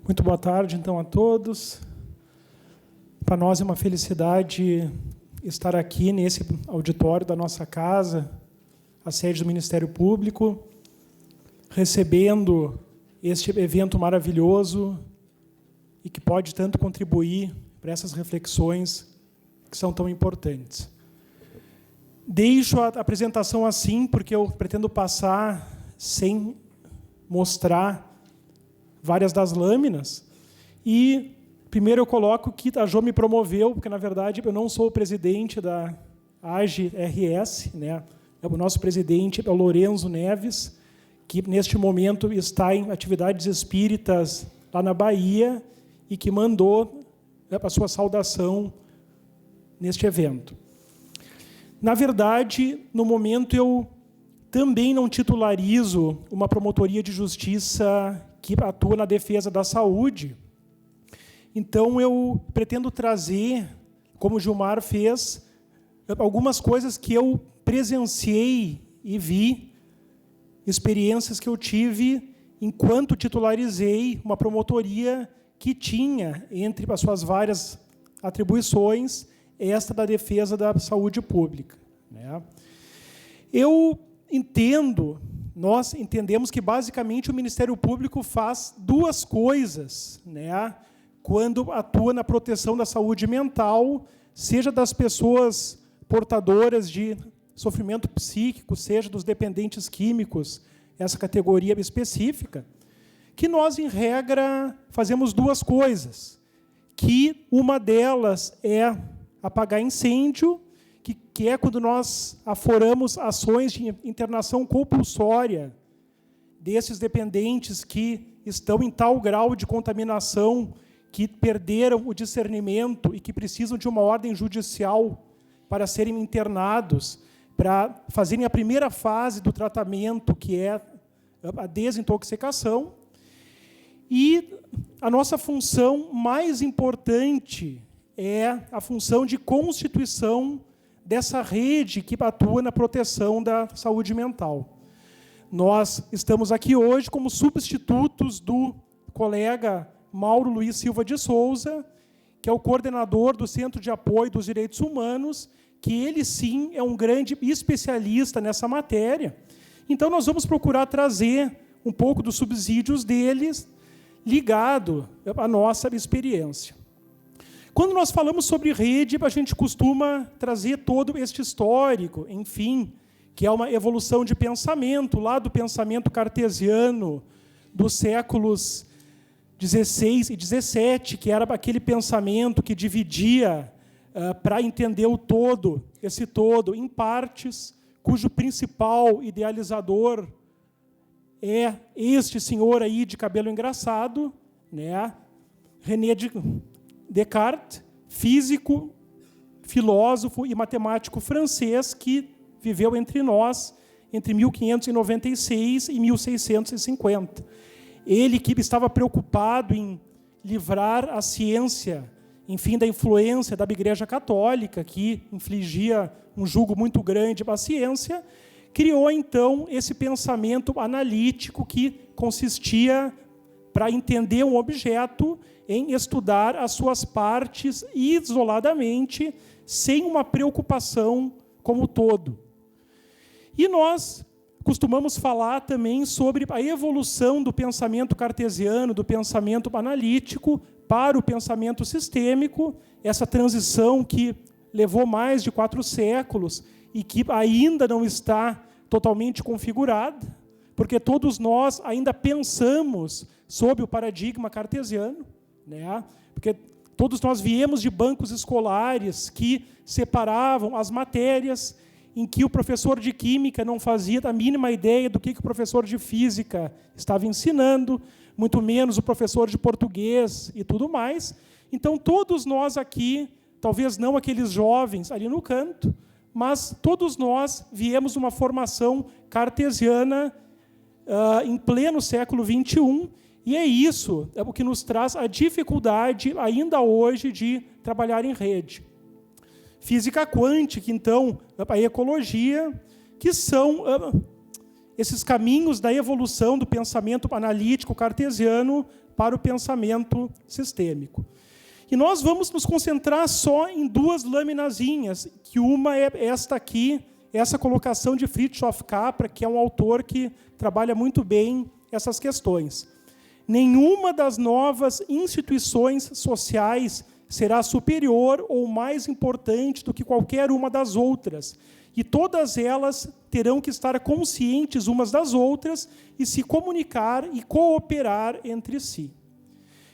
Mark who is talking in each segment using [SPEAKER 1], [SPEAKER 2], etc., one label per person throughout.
[SPEAKER 1] Muito boa tarde, então, a todos. Para nós é uma felicidade estar aqui nesse auditório da nossa casa, a sede do Ministério Público, recebendo este evento maravilhoso e que pode tanto contribuir para essas reflexões que são tão importantes. Deixo a apresentação assim, porque eu pretendo passar sem mostrar várias das lâminas. E, primeiro, eu coloco que a Jo me promoveu, porque, na verdade, eu não sou o presidente da AGE-RS, né? O nosso presidente é o Lorenzo Neves, que, neste momento, está em atividades espíritas lá na Bahia e que mandou a sua saudação neste evento. Na verdade, no momento, eu também não titularizo uma promotoria de justiça que atua na defesa da saúde. Então, eu pretendo trazer, como o Gilmar fez, algumas coisas que eu presenciei e vi, experiências que eu tive enquanto titularizei uma promotoria que tinha, entre as suas várias atribuições, esta da defesa da saúde pública, né? Nós entendemos que, basicamente, o Ministério Público faz duas coisas, né, quando atua na proteção da saúde mental, seja das pessoas portadoras de sofrimento psíquico, seja dos dependentes químicos, essa categoria específica, que nós, em regra, fazemos duas coisas, que uma delas é apagar incêndio, que é quando nós aforamos ações de internação compulsória desses dependentes que estão em tal grau de contaminação que perderam o discernimento e que precisam de uma ordem judicial para serem internados, para fazerem a primeira fase do tratamento, que é a desintoxicação. E a nossa função mais importante é a função de constituição dessa rede que atua na proteção da saúde mental. Nós estamos aqui hoje como substitutos do colega Mauro Luiz Silva de Souza, que é o coordenador do Centro de Apoio dos Direitos Humanos, que ele, sim, é um grande especialista nessa matéria. Então, nós vamos procurar trazer um pouco dos subsídios deles ligado à nossa experiência. Quando nós falamos sobre rede, a gente costuma trazer todo este histórico, enfim, que é uma evolução de pensamento, lá do pensamento cartesiano dos séculos XVI e XVII, que era aquele pensamento que dividia, para entender o todo, esse todo, em partes, cujo principal idealizador é este senhor aí de cabelo engraçado, né? René Descartes, físico, filósofo e matemático francês que viveu entre nós entre 1596 e 1650. Ele que estava preocupado em livrar a ciência, enfim, da influência da Igreja Católica, que infligia um jugo muito grande à ciência, criou, então, esse pensamento analítico que consistia, para entender um objeto, em estudar as suas partes isoladamente, sem uma preocupação como todo. E nós costumamos falar também sobre a evolução do pensamento cartesiano, do pensamento analítico, para o pensamento sistêmico, essa transição que levou mais de 4 séculos e que ainda não está totalmente configurada, porque todos nós ainda pensamos sob o paradigma cartesiano, né? Porque todos nós viemos de bancos escolares que separavam as matérias, em que o professor de química não fazia a mínima ideia do que o professor de física estava ensinando, muito menos o professor de português e tudo mais. Então, todos nós aqui, talvez não aqueles jovens ali no canto, mas todos nós viemos de uma formação cartesiana em pleno século XXI, e é isso o que nos traz a dificuldade, ainda hoje, de trabalhar em rede. Física quântica, então, a ecologia, que são esses caminhos da evolução do pensamento analítico cartesiano para o pensamento sistêmico. E nós vamos nos concentrar só em duas laminazinhas, que uma é esta aqui, essa colocação de Fritjof Capra, que é um autor que trabalha muito bem essas questões. Nenhuma das novas instituições sociais será superior ou mais importante do que qualquer uma das outras, e todas elas terão que estar conscientes umas das outras e se comunicar e cooperar entre si.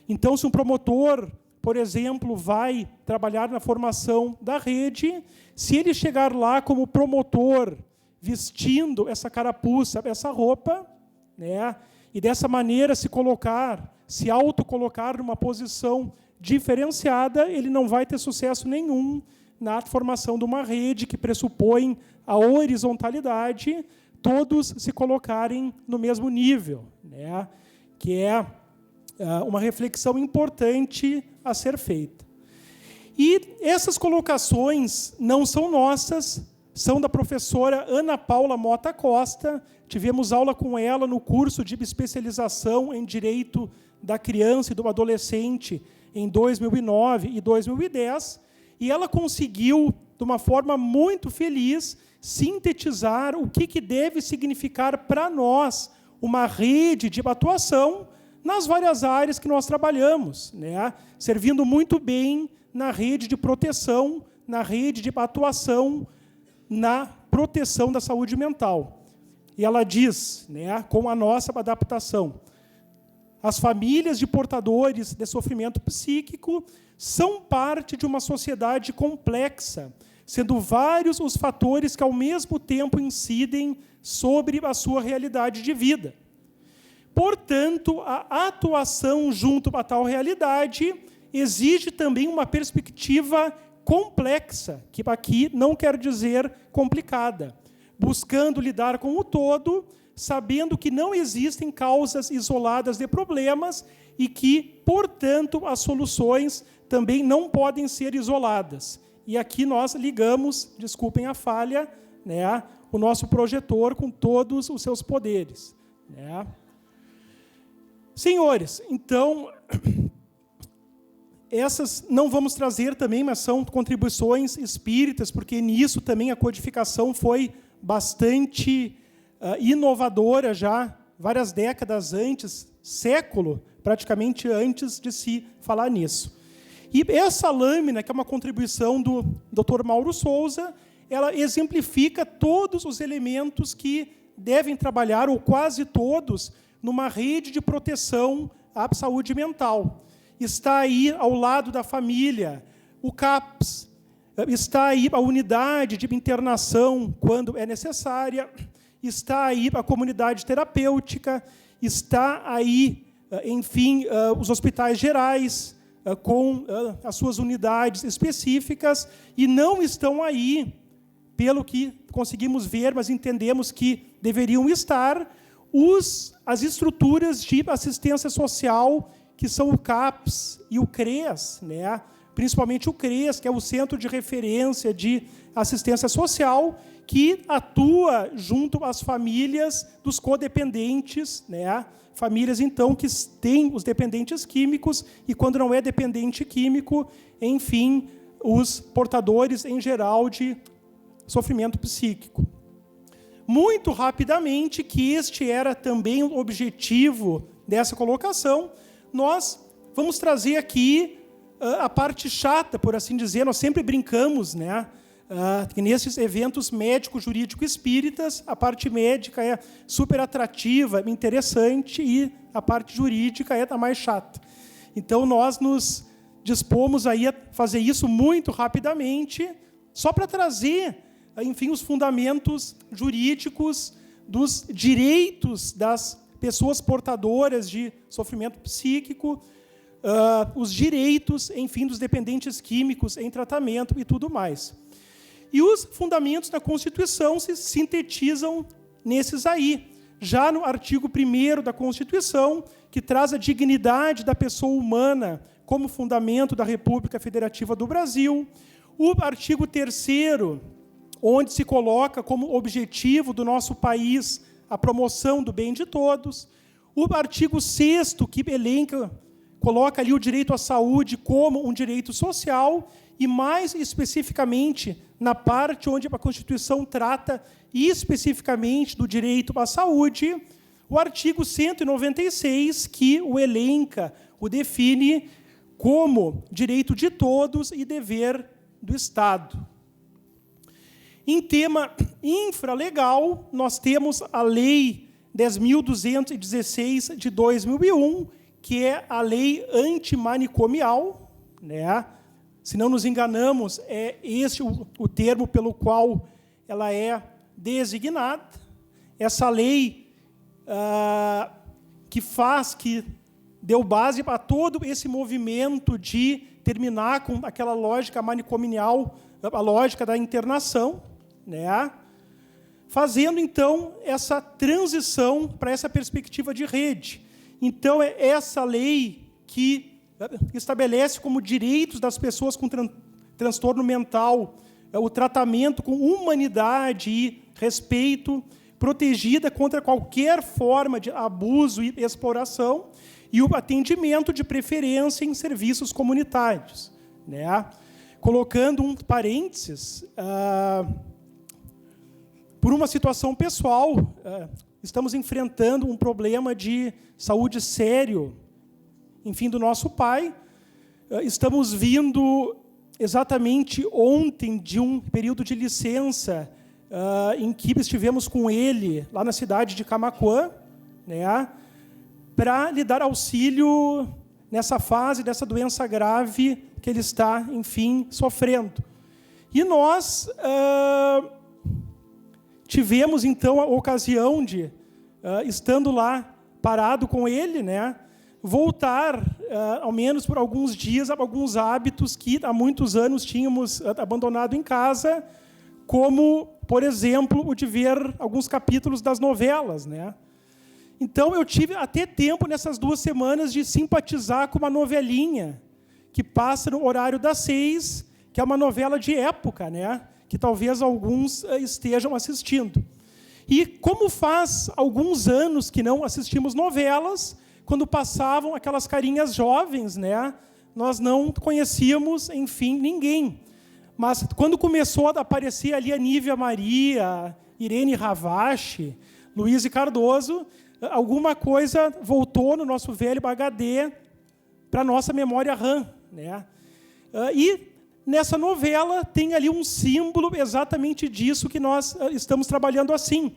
[SPEAKER 1] Então, se um promotor, por exemplo, vai trabalhar na formação da rede, se ele chegar lá como promotor, vestindo essa carapuça, essa roupa, né, e dessa maneira se autocolocar numa posição diferenciada, ele não vai ter sucesso nenhum na formação de uma rede que pressupõe a horizontalidade, todos se colocarem no mesmo nível, né, que é uma reflexão importante a ser feita. E essas colocações não são nossas, são da professora Ana Paula Mota Costa. Tivemos aula com ela no curso de especialização em Direito da Criança e do Adolescente em 2009 e 2010, e ela conseguiu, de uma forma muito feliz, sintetizar o que deve significar para nós uma rede de atuação nas várias áreas que nós trabalhamos, né? Servindo muito bem na rede de proteção, na rede de atuação, na proteção da saúde mental. E ela diz, né, com a nossa adaptação, as famílias de portadores de sofrimento psíquico são parte de uma sociedade complexa, sendo vários os fatores que, ao mesmo tempo, incidem sobre a sua realidade de vida. Portanto, a atuação junto a tal realidade exige também uma perspectiva complexa, que aqui não quer dizer complicada, buscando lidar com o todo, sabendo que não existem causas isoladas de problemas e que, portanto, as soluções também não podem ser isoladas. E aqui nós ligamos, desculpem a falha, né, o nosso projetor com todos os seus poderes, né? Senhores, então, essas não vamos trazer também, mas são contribuições espíritas, porque nisso também a codificação foi bastante inovadora já, várias décadas antes, século, praticamente antes de se falar nisso. E essa lâmina, que é uma contribuição do Dr. Mauro Souza, ela exemplifica todos os elementos que devem trabalhar, ou quase todos, numa rede de proteção à saúde mental. Está aí, ao lado da família, o CAPS, está aí a unidade de internação, quando é necessária, está aí a comunidade terapêutica, está aí, enfim, os hospitais gerais, com as suas unidades específicas, e não estão aí, pelo que conseguimos ver, mas entendemos que deveriam estar, as estruturas de assistência social, que são o CAPS e o CREAS, né? Principalmente o CREAS, que é o Centro de Referência de Assistência Social, que atua junto às famílias dos codependentes, né? Famílias, então, que têm os dependentes químicos e, quando não é dependente químico, enfim, os portadores, em geral, de sofrimento psíquico. Muito rapidamente, que este era também o objetivo dessa colocação, nós vamos trazer aqui a parte chata, por assim dizer. Nós sempre brincamos, né, que nesses eventos médico-jurídico-espíritas, a parte médica é super atrativa, interessante, e a parte jurídica é a mais chata. Então, nós nos dispomos aí a fazer isso muito rapidamente, só para trazer, enfim, os fundamentos jurídicos dos direitos das pessoas portadoras de sofrimento psíquico, os direitos, enfim, dos dependentes químicos em tratamento e tudo mais. E os fundamentos da Constituição se sintetizam nesses aí. Já no artigo 1º da Constituição, que traz a dignidade da pessoa humana como fundamento da República Federativa do Brasil. O artigo 3º, onde se coloca como objetivo do nosso país a promoção do bem de todos. O artigo 6º, que elenca, coloca ali o direito à saúde como um direito social, e mais especificamente na parte onde a Constituição trata especificamente do direito à saúde, o artigo 196, que o elenca, o define como direito de todos e dever do Estado. Em tema infralegal, nós temos a Lei 10.216 de 2001, que é a lei antimanicomial, né? Se não nos enganamos, é esse o termo pelo qual ela é designada. Essa lei que deu base para todo esse movimento de terminar com aquela lógica manicomial, a lógica da internação, né? Fazendo, então, essa transição para essa perspectiva de rede. Então, é essa lei que estabelece como direitos das pessoas com transtorno mental o tratamento com humanidade e respeito, protegida contra qualquer forma de abuso e exploração, e o atendimento de preferência em serviços comunitários, né? Colocando um parênteses, por uma situação pessoal, estamos enfrentando um problema de saúde sério, enfim, do nosso pai. Estamos vindo exatamente ontem de um período de licença em que estivemos com ele lá na cidade de Camaquã, né, para lhe dar auxílio nessa fase dessa doença grave que ele está, enfim, sofrendo. E nós tivemos, então, a ocasião de, estando lá parado com ele, né, voltar, ao menos por alguns dias, a alguns hábitos que há muitos anos tínhamos abandonado em casa, como, por exemplo, o de ver alguns capítulos das novelas, né? Então, eu tive até tempo, nessas 2 semanas, de simpatizar com uma novelinha que passa no horário das 6, que é uma novela de época, né? Que talvez alguns estejam assistindo. E como faz alguns anos que não assistimos novelas, quando passavam aquelas carinhas jovens, né, nós não conhecíamos, enfim, ninguém. Mas quando começou a aparecer ali a Nívia Maria, Irene Ravache, Luiz Cardoso, alguma coisa voltou no nosso velho HD para a nossa memória RAM, né? E nessa novela tem ali um símbolo exatamente disso que nós estamos trabalhando assim.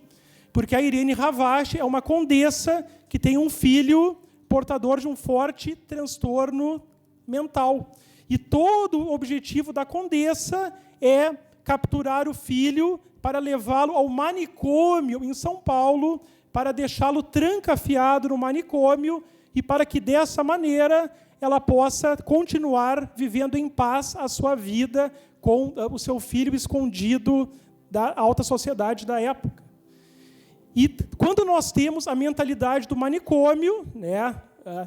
[SPEAKER 1] Porque a Irene Ravache é uma condessa que tem um filho portador de um forte transtorno mental. E todo o objetivo da condessa é capturar o filho para levá-lo ao manicômio em São Paulo, para deixá-lo trancafiado no manicômio e para que, dessa maneira, ela possa continuar vivendo em paz a sua vida com o seu filho escondido da alta sociedade da época. E quando nós temos a mentalidade do manicômio, né,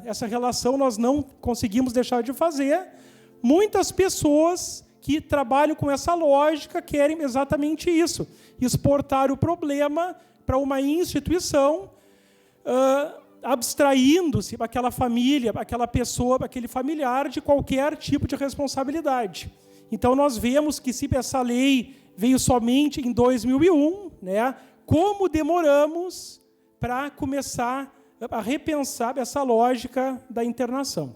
[SPEAKER 1] essa relação nós não conseguimos deixar de fazer, muitas pessoas que trabalham com essa lógica querem exatamente isso, exportar o problema para uma instituição, abstraindo-se aquela família, aquela pessoa, aquele familiar de qualquer tipo de responsabilidade. Então, nós vemos que se essa lei veio somente em 2001, né, como demoramos para começar a repensar essa lógica da internação.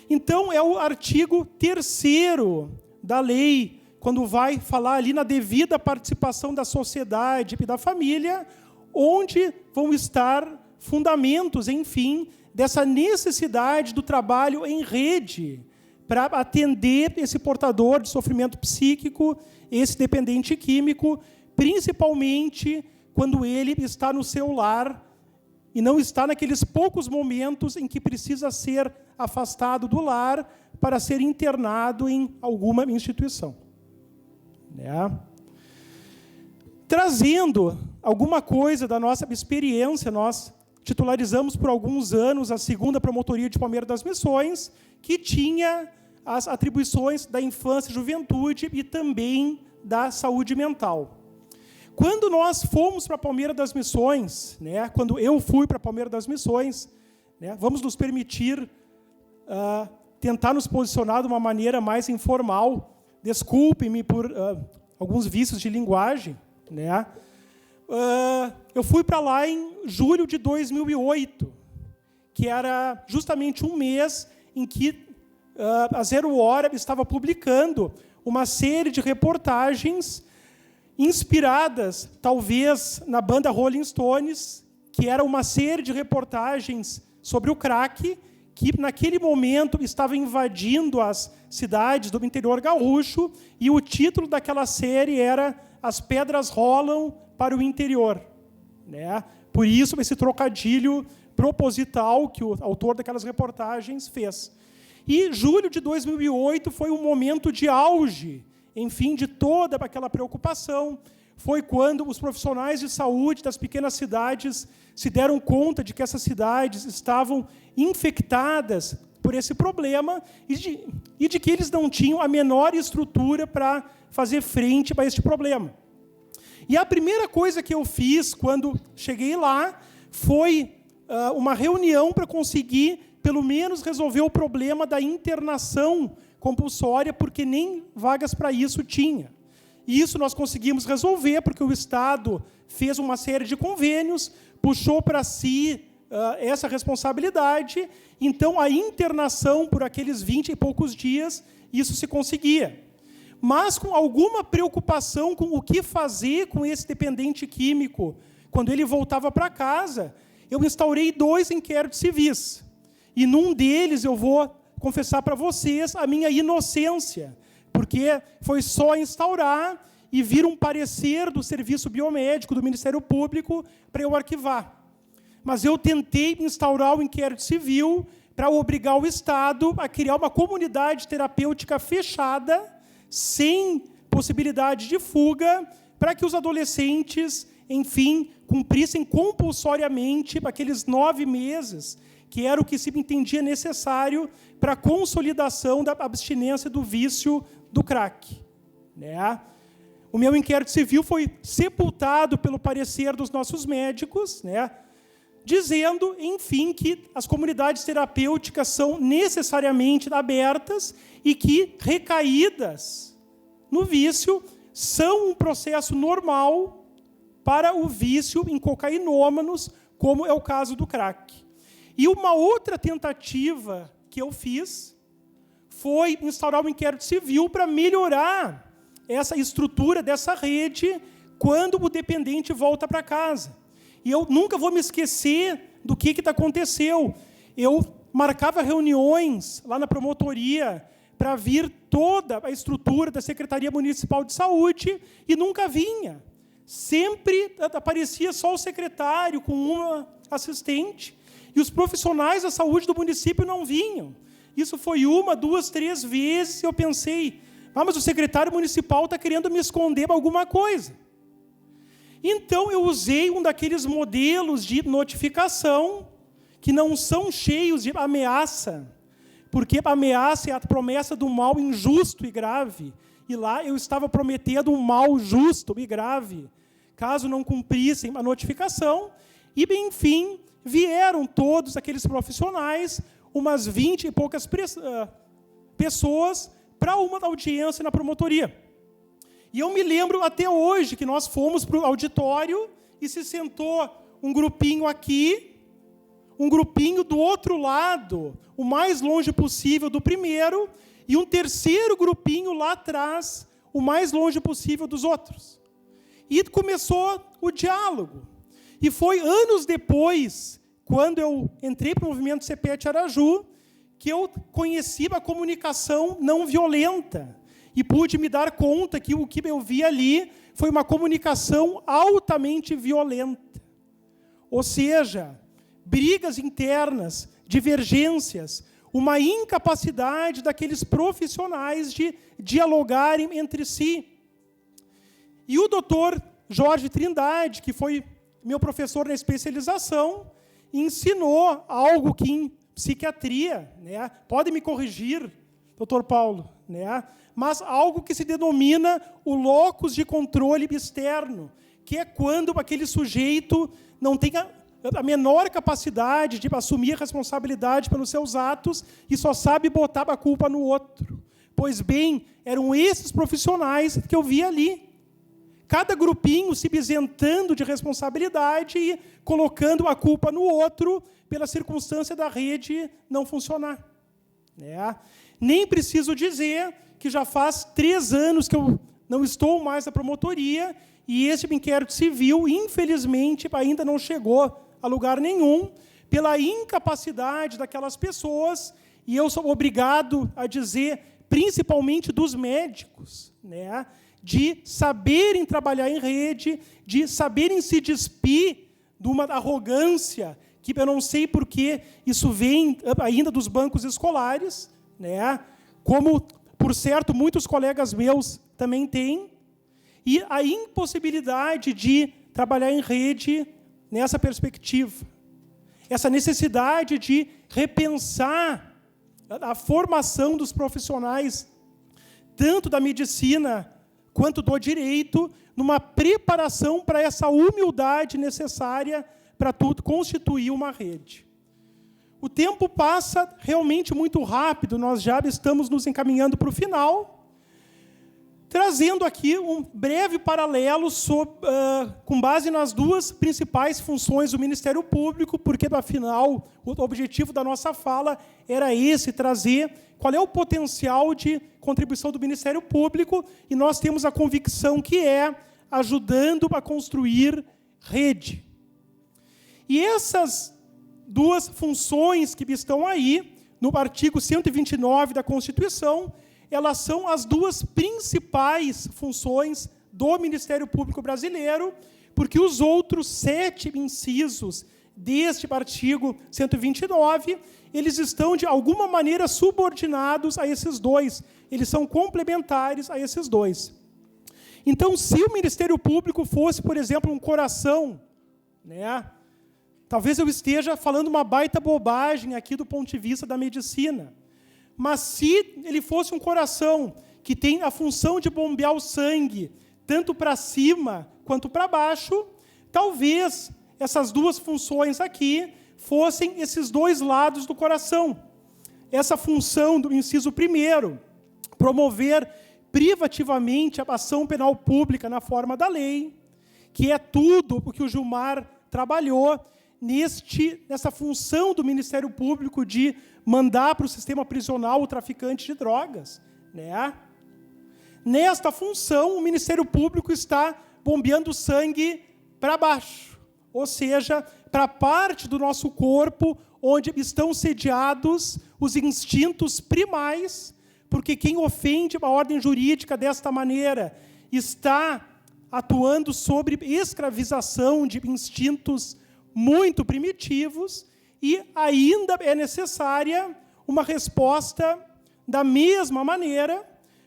[SPEAKER 1] Então, é o artigo 3º da lei, quando vai falar ali na devida participação da sociedade e da família, onde vão estar fundamentos, enfim, dessa necessidade do trabalho em rede para atender esse portador de sofrimento psíquico, esse dependente químico, principalmente quando ele está no seu lar e não está naqueles poucos momentos em que precisa ser afastado do lar para ser internado em alguma instituição. Né? Trazendo alguma coisa da nossa experiência, nós titularizamos por alguns anos a 2ª Promotoria de Palmeira das Missões, que tinha as atribuições da infância e juventude e também da saúde mental. Quando nós fomos para Palmeira das Missões, né, quando eu fui para Palmeira das Missões, né, vamos nos permitir tentar nos posicionar de uma maneira mais informal. Desculpe-me por alguns vícios de linguagem, né? Eu fui para lá em julho de 2008, que era justamente um mês em que a Zero Hora estava publicando uma série de reportagens inspiradas, talvez, na banda Rolling Stones, que era uma série de reportagens sobre o crack, que, naquele momento, estava invadindo as cidades do interior gaúcho, e o título daquela série era As Pedras Rolam para o Interior. Né? Por isso, esse trocadilho proposital que o autor daquelas reportagens fez. E julho de 2008 foi um momento de auge, enfim, de toda aquela preocupação. Foi quando os profissionais de saúde das pequenas cidades se deram conta de que essas cidades estavam infectadas por esse problema e de que eles não tinham a menor estrutura para fazer frente a este problema. E a primeira coisa que eu fiz quando cheguei lá foi uma reunião para conseguir, pelo menos, resolver o problema da internação compulsória, porque nem vagas para isso tinha. E isso nós conseguimos resolver, porque o Estado fez uma série de convênios, puxou para si essa responsabilidade, então a internação por aqueles 20 e poucos dias, isso se conseguia. Mas com alguma preocupação com o que fazer com esse dependente químico, quando ele voltava para casa, eu instaurei 2 inquéritos civis. E num deles eu vou confessar para vocês a minha inocência, porque foi só instaurar e vir um parecer do Serviço Biomédico, do Ministério Público, para eu arquivar. Mas eu tentei instaurar o inquérito civil para obrigar o Estado a criar uma comunidade terapêutica fechada, sem possibilidade de fuga, para que os adolescentes, enfim, cumprissem compulsoriamente aqueles 9 meses, que era o que se entendia necessário para a consolidação da abstinência do vício do crack. Né? O meu inquérito civil foi sepultado pelo parecer dos nossos médicos, né? Dizendo, enfim, que as comunidades terapêuticas são necessariamente abertas e que recaídas no vício são um processo normal para o vício em cocainômanos, como é o caso do crack. E uma outra tentativa que eu fiz foi instaurar um inquérito civil para melhorar essa estrutura dessa rede quando o dependente volta para casa. E eu nunca vou me esquecer do que aconteceu. Eu marcava reuniões lá na promotoria para vir toda a estrutura da Secretaria Municipal de Saúde e nunca vinha. Sempre aparecia só o secretário com uma assistente e os profissionais da saúde do município não vinham. Isso foi 1, 2, 3 vezes e eu pensei, mas o secretário municipal está querendo me esconder alguma coisa. Então, eu usei um daqueles modelos de notificação que não são cheios de ameaça, porque a ameaça é a promessa do mal injusto e grave. E lá eu estava prometendo um mal justo e grave, caso não cumprissem a notificação. E, enfim, vieram todos aqueles profissionais, umas 20 e poucas pessoas, para uma audiência na promotoria. E eu me lembro até hoje que nós fomos para o auditório e se sentou um grupinho aqui, um grupinho do outro lado, o mais longe possível do primeiro, e um terceiro grupinho lá atrás, o mais longe possível dos outros. E começou o diálogo. E foi anos depois, quando eu entrei para o movimento CPET Araju, que eu conheci a comunicação não violenta. E pude me dar conta que o que eu vi ali foi uma comunicação altamente violenta. Ou seja, brigas internas, divergências, uma incapacidade daqueles profissionais de dialogarem entre si. E o doutor Jorge Trindade, que foi meu professor na especialização, ensinou algo que em psiquiatria, né, pode me corrigir, doutor Paulo, né, mas algo que se denomina o locus de controle externo, que é quando aquele sujeito não tem a menor capacidade de assumir a responsabilidade pelos seus atos e só sabe botar a culpa no outro. Pois bem, eram esses profissionais que eu via ali. Cada grupinho se isentando de responsabilidade e colocando a culpa no outro pela circunstância da rede não funcionar. Nem preciso dizer que já faz 3 anos que eu não estou mais na promotoria e esse inquérito civil, infelizmente, ainda não chegou a lugar nenhum, pela incapacidade daquelas pessoas, e eu sou obrigado a dizer, principalmente dos médicos, de saberem trabalhar em rede, de saberem se despir de uma arrogância, que eu não sei por que isso vem ainda dos bancos escolares, como, por certo, muitos colegas meus também têm, e a impossibilidade de trabalhar em rede nessa perspectiva. Essa necessidade de repensar a formação dos profissionais, tanto da medicina quanto do direito, numa preparação para essa humildade necessária para tudo constituir uma rede. O tempo passa realmente muito rápido, nós já estamos nos encaminhando para o final, trazendo aqui um breve paralelo com base nas 2 principais funções do Ministério Público, porque, afinal, o objetivo da nossa fala era esse, trazer qual é o potencial de contribuição do Ministério Público, e nós temos a convicção que é ajudando a construir rede. E essas 2 funções que estão aí, no artigo 129 da Constituição, elas são as 2 principais funções do Ministério Público brasileiro, porque os outros 7 incisos deste artigo 129, eles estão, de alguma maneira, subordinados a esses 2. Eles são complementares a esses 2. Então, se o Ministério Público fosse, por exemplo, um coração, talvez eu esteja falando uma baita bobagem aqui do ponto de vista da medicina, mas se ele fosse um coração que tem a função de bombear o sangue, tanto para cima quanto para baixo, talvez essas 2 funções aqui fossem esses 2 lados do coração. Essa função do inciso 1º, promover privativamente a ação penal pública na forma da lei, que é tudo o que o Gilmar trabalhou nessa função do Ministério Público de mandar para o sistema prisional o traficante de drogas. Nesta função, o Ministério Público está bombeando sangue para baixo, ou seja, para a parte do nosso corpo onde estão sediados os instintos primais, porque quem ofende a ordem jurídica desta maneira está atuando sobre escravização de instintos muito primitivos, e ainda é necessária uma resposta da mesma maneira,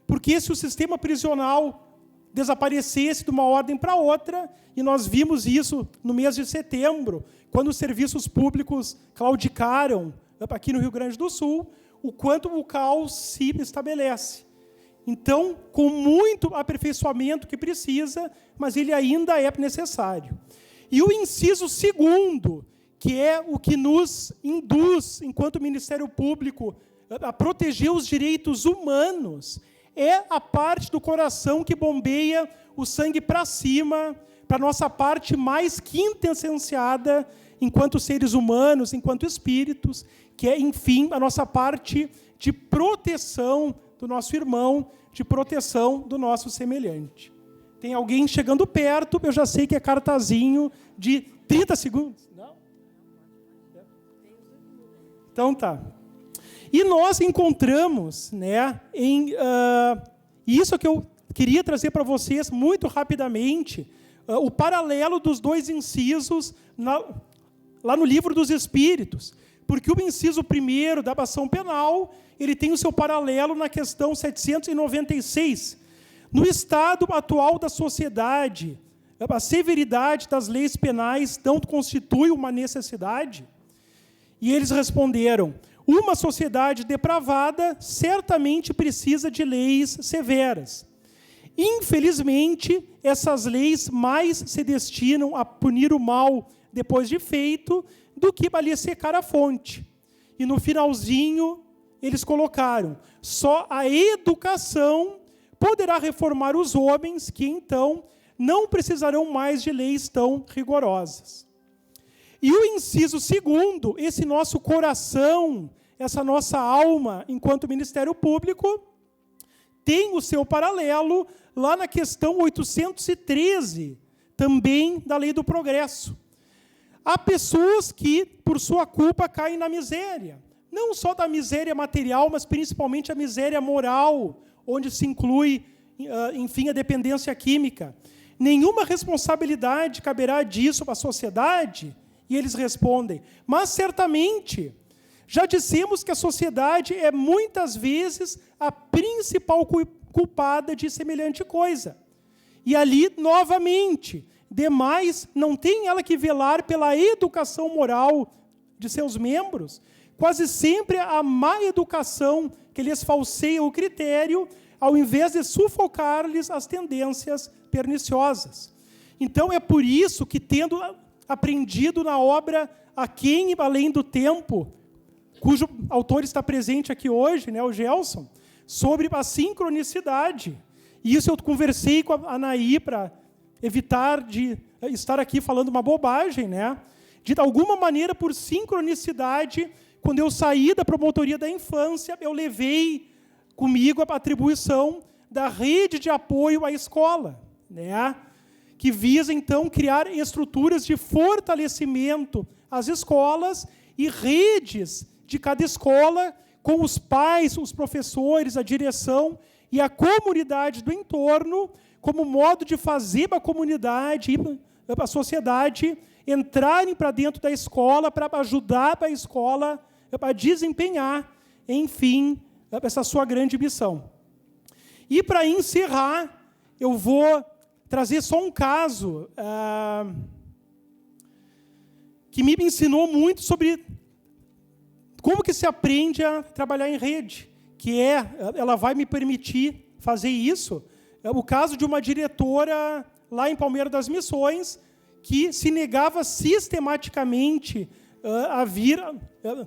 [SPEAKER 1] porque se o sistema prisional desaparecesse de uma ordem para outra, e nós vimos isso no mês de setembro, quando os serviços públicos claudicaram aqui no Rio Grande do Sul, o quanto o caos se estabelece. Então, com muito aperfeiçoamento que precisa, mas ele ainda é necessário. E o inciso 2º, que é o que nos induz, enquanto Ministério Público, a proteger os direitos humanos, é a parte do coração que bombeia o sangue para cima, para a nossa parte mais quintessenciada, enquanto seres humanos, enquanto espíritos, que é, enfim, a nossa parte de proteção do nosso irmão, de proteção do nosso semelhante. Tem alguém chegando perto, eu já sei que é cartazinho de 30 segundos. Não? Então tá. E nós encontramos, isso que eu queria trazer para vocês muito rapidamente, o paralelo dos 2 incisos lá no Livro dos Espíritos, porque o inciso 1º da ação penal, ele tem o seu paralelo na questão 796. No estado atual da sociedade, a severidade das leis penais não constitui uma necessidade? E eles responderam: uma sociedade depravada certamente precisa de leis severas. Infelizmente, essas leis mais se destinam a punir o mal depois de feito do que a lhe secar a fonte. E no finalzinho, eles colocaram: só a educação poderá reformar os homens, que então não precisarão mais de leis tão rigorosas. E o inciso segundo, esse nosso coração, essa nossa alma, enquanto Ministério Público, tem o seu paralelo lá na questão 813, também da Lei do Progresso. Há pessoas que, por sua culpa, caem na miséria. Não só da miséria material, mas principalmente a miséria moral, onde se inclui, enfim, a dependência química. Nenhuma responsabilidade caberá disso para a sociedade? E eles respondem: mas certamente, já dissemos que a sociedade é muitas vezes a principal culpada de semelhante coisa. E ali, novamente, demais, não tem ela que velar pela educação moral de seus membros? Quase sempre a má educação que lhes falseia o critério, ao invés de sufocar-lhes as tendências perniciosas. Então, é por isso que, tendo aprendido na obra Aquém e Além do Tempo, cujo autor está presente aqui hoje, né, o Gelson, sobre a sincronicidade. E isso eu conversei com a Anaí para evitar de estar aqui falando uma bobagem, né? De alguma maneira, por sincronicidade, quando eu saí da promotoria da infância, eu levei comigo a atribuição da rede de apoio à escola, né? Que visa, então, criar estruturas de fortalecimento às escolas e redes de cada escola, com os pais, os professores, a direção e a comunidade do entorno, como modo de fazer a comunidade e a sociedade entrarem para dentro da escola, para ajudar a escola a desempenhar, enfim, essa sua grande missão. E, para encerrar, eu vou trazer só um caso que me ensinou muito sobre como que se aprende a trabalhar em rede, que ela vai me permitir fazer isso. É o caso de uma diretora lá em Palmeira das Missões, que se negava sistematicamente a vir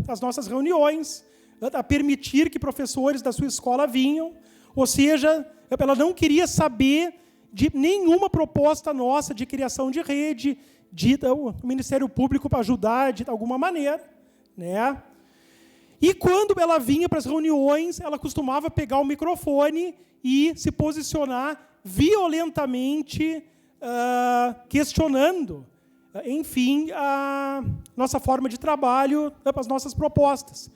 [SPEAKER 1] às nossas reuniões, a permitir que professores da sua escola vinham, ou seja, ela não queria saber de nenhuma proposta nossa de criação de rede, de o Ministério Público para ajudar de alguma maneira, né? E quando ela vinha para as reuniões, ela costumava pegar o microfone e se posicionar violentamente, questionando, enfim, a nossa forma de trabalho, as nossas propostas.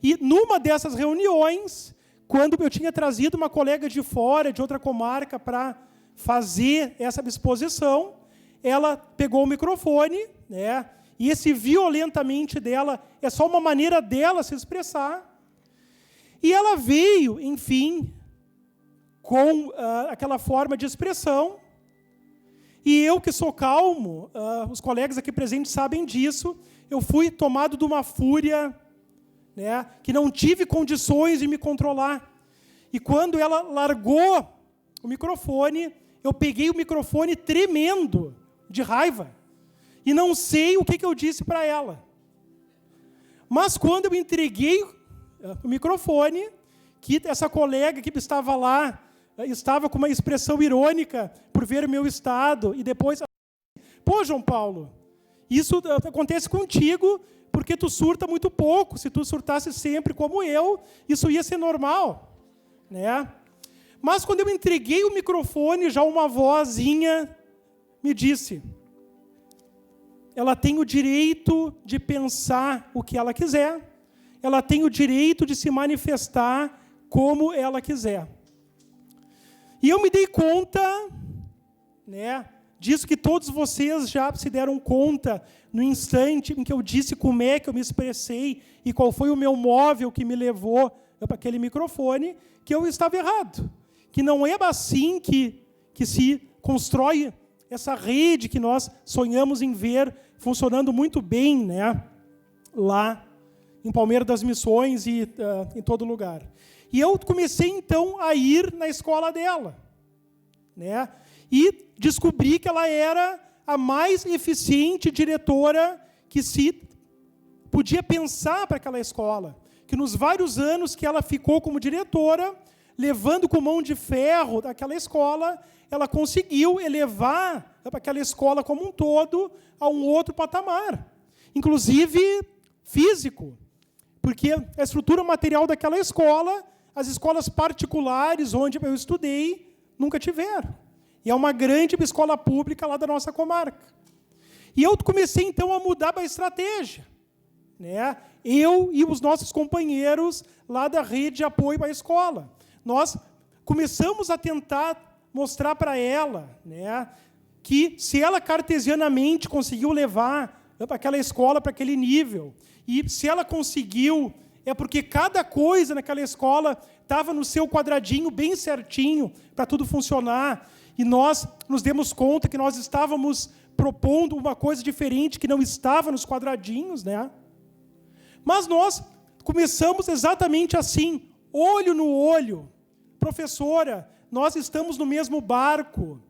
[SPEAKER 1] E, numa dessas reuniões, quando eu tinha trazido uma colega de fora, de outra comarca, para fazer essa exposição, ela pegou o microfone, né? E esse violentamente dela é só uma maneira dela se expressar. E ela veio, enfim, com aquela forma de expressão. E eu, que sou calmo, os colegas aqui presentes sabem disso, eu fui tomado de uma fúria, né, que não tive condições de me controlar. E quando ela largou o microfone, eu peguei o microfone tremendo de raiva. E não sei o que eu disse para ela. Mas quando eu entreguei o microfone, que essa colega que estava lá, estava com uma expressão irônica por ver o meu estado, e depois: pô, João Paulo, isso acontece contigo porque tu surta muito pouco. Se tu surtasse sempre como eu, isso ia ser normal, né? Mas quando eu entreguei o microfone, já uma vozinha me disse: ela tem o direito de pensar o que ela quiser, ela tem o direito de se manifestar como ela quiser. E eu me dei conta, né, disso que todos vocês já se deram conta no instante em que eu disse como é que eu me expressei e qual foi o meu móvel que me levou para aquele microfone, que eu estava errado. Que não é assim que se constrói essa rede que nós sonhamos em ver funcionando muito bem, né, lá em Palmeira das Missões e em todo lugar. E eu comecei, então, a ir na escola dela. né? E descobri que ela era a mais eficiente diretora que se podia pensar para aquela escola. Que nos vários anos que ela ficou como diretora, levando com mão de ferro daquela escola, ela conseguiu elevar aquela escola como um todo a um outro patamar, inclusive físico, porque a estrutura material daquela escola, as escolas particulares onde eu estudei, nunca tiveram. E é uma grande escola pública lá da nossa comarca. E eu comecei, então, a mudar a estratégia, né? Eu e os nossos companheiros lá da rede de apoio à escola. Nós começamos a tentar mostrar para ela, né, que se ela cartesianamente conseguiu levar aquela escola para aquele nível, e se ela conseguiu, é porque cada coisa naquela escola estava no seu quadradinho bem certinho para tudo funcionar, e nós nos demos conta que nós estávamos propondo uma coisa diferente que não estava nos quadradinhos, né? Mas nós começamos exatamente assim, olho no olho. Professora, nós estamos no mesmo barco.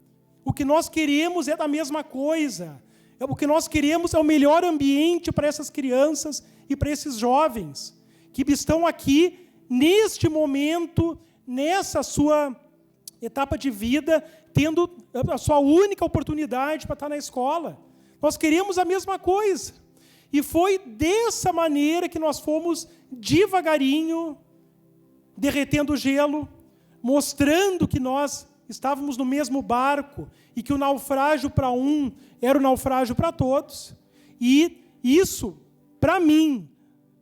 [SPEAKER 1] O que nós queremos é da mesma coisa. O que nós queremos é o melhor ambiente para essas crianças e para esses jovens que estão aqui, neste momento, nessa sua etapa de vida, tendo a sua única oportunidade para estar na escola. Nós queremos a mesma coisa. E foi dessa maneira que nós fomos devagarinho derretendo o gelo, mostrando que nós estávamos no mesmo barco e que o naufrágio para um era o naufrágio para todos. E isso, para mim,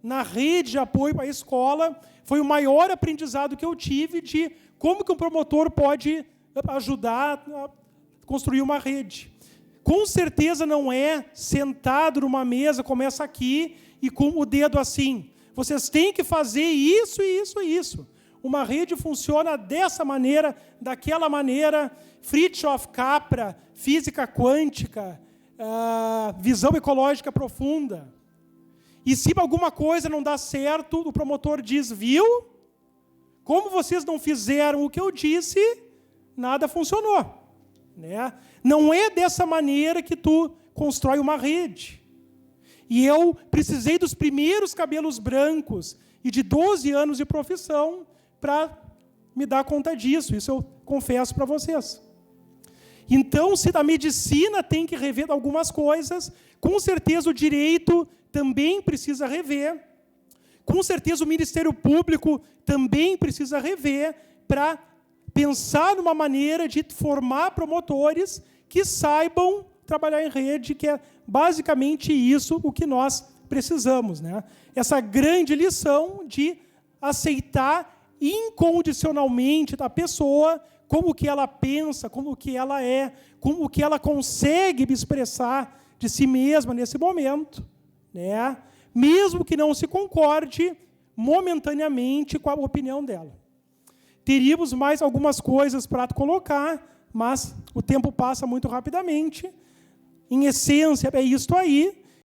[SPEAKER 1] na rede de apoio à escola, foi o maior aprendizado que eu tive de como que um promotor pode ajudar a construir uma rede. Com certeza não é sentado numa mesa, começa aqui, e com o dedo assim. Vocês têm que fazer isso, isso e isso. Uma rede funciona dessa maneira, daquela maneira, Fritjof Capra, física quântica, visão ecológica profunda. E se alguma coisa não dá certo, o promotor diz, viu? Como vocês não fizeram o que eu disse, nada funcionou. Né? Não é dessa maneira que tu constrói uma rede. E eu precisei dos primeiros cabelos brancos e de 12 anos de profissão para me dar conta disso. Isso eu confesso para vocês. Então, se a medicina tem que rever algumas coisas, com certeza o direito também precisa rever. Com certeza o Ministério Público também precisa rever para pensar numa maneira de formar promotores que saibam trabalhar em rede, que é basicamente isso o que nós precisamos, né? Essa grande lição de aceitar incondicionalmente da pessoa como que ela pensa, como que ela é, como que ela consegue expressar de si mesma nesse momento, né? Mesmo que não se concorde momentaneamente com a opinião dela. Teríamos mais algumas coisas para colocar, mas o tempo passa muito rapidamente. Em essência, é isto aí.